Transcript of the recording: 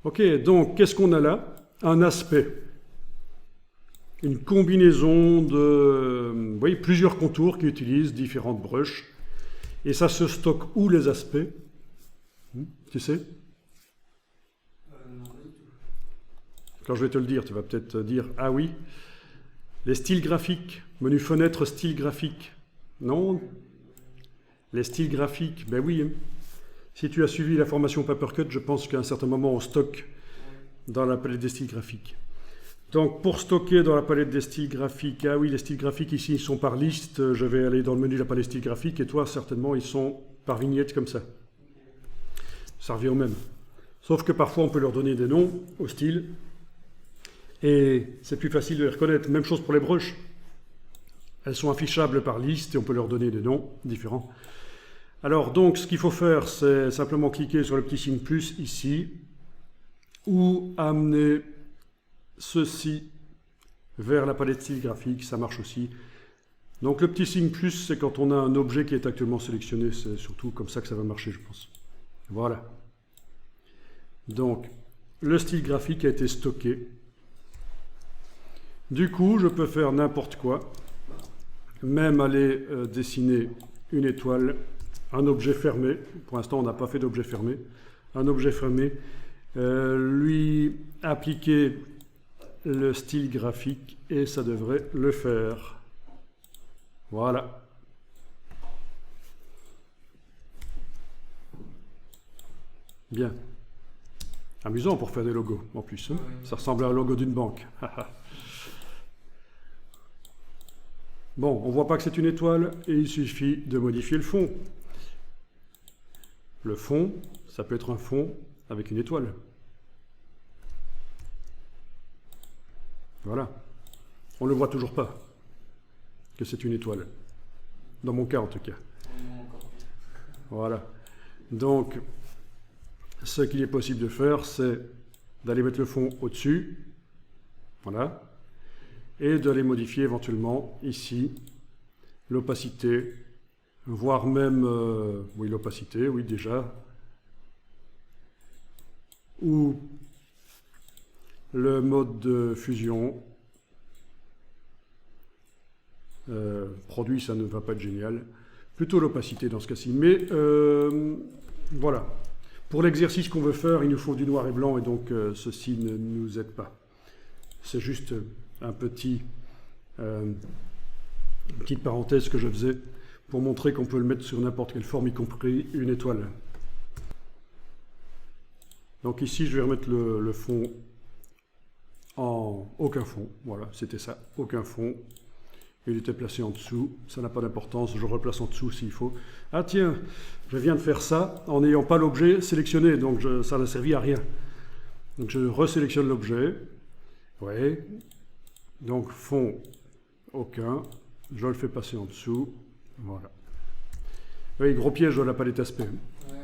Ok, donc qu'est-ce qu'on a là? Un aspect. Une combinaison de plusieurs contours qui utilisent différentes brushes. Et ça se stocke où les aspects? Tu sais? Non, pas du tout. Quand je vais te le dire, tu vas peut-être te dire ah oui. Les styles graphiques, menu fenêtre style graphique. Non? Les styles graphiques, ben oui. Hein. Si tu as suivi la formation Papercut, je pense qu'à un certain moment on stocke dans la palette des styles graphiques. Donc pour stocker dans la palette des styles graphiques, ah oui, les styles graphiques ici ils sont par liste, je vais aller dans le menu de la palette style graphique et toi certainement ils sont par vignette comme ça. Ça revient au même. Sauf que parfois on peut leur donner des noms au style et c'est plus facile de les reconnaître. Même chose pour les brushes. Elles sont affichables par liste et on peut leur donner des noms différents. Alors donc ce qu'il faut faire c'est simplement cliquer sur le petit signe plus ici ou amener ceci vers la palette style graphique, ça marche aussi. Donc le petit signe plus, c'est quand on a un objet qui est actuellement sélectionné, c'est surtout comme ça que ça va marcher, je pense. Voilà. Donc, le style graphique a été stocké. Du coup, je peux faire n'importe quoi, même aller dessiner une étoile, un objet fermé. Pour l'instant, on n'a pas fait d'objet fermé. Un objet fermé, lui appliquer le style graphique et ça devrait le faire. Voilà. Bien. Amusant pour faire des logos en plus. Hein. Ça ressemble à un logo d'une banque. Bon, on voit pas que c'est une étoile et il suffit de modifier le fond. Le fond, ça peut être un fond avec une étoile. Voilà. On ne le voit toujours pas que c'est une étoile. Dans mon cas en tout cas. Voilà. Donc, ce qu'il est possible de faire, c'est d'aller mettre le fond au-dessus. Voilà. Et d'aller modifier éventuellement ici l'opacité, voire même, oui l'opacité, oui déjà, ou le mode de fusion. Produit, ça ne va pas être génial. Plutôt l'opacité dans ce cas-ci. Mais voilà. Pour l'exercice qu'on veut faire, il nous faut du noir et blanc et donc ceci ne nous aide pas. C'est juste un petit, une petite parenthèse que je faisais pour montrer qu'on peut le mettre sur n'importe quelle forme, y compris une étoile. Donc ici, je vais remettre le fond en aucun fond. Voilà, c'était ça, aucun fond. Il était placé en dessous, ça n'a pas d'importance, je replace en dessous s'il faut. Ah tiens, je viens de faire ça en n'ayant pas l'objet sélectionné, donc ça n'a servi à rien. Donc je resélectionne l'objet, oui, donc fond, aucun, je le fais passer en dessous, voilà. Oui, gros piège de la palette aspect. Ouais.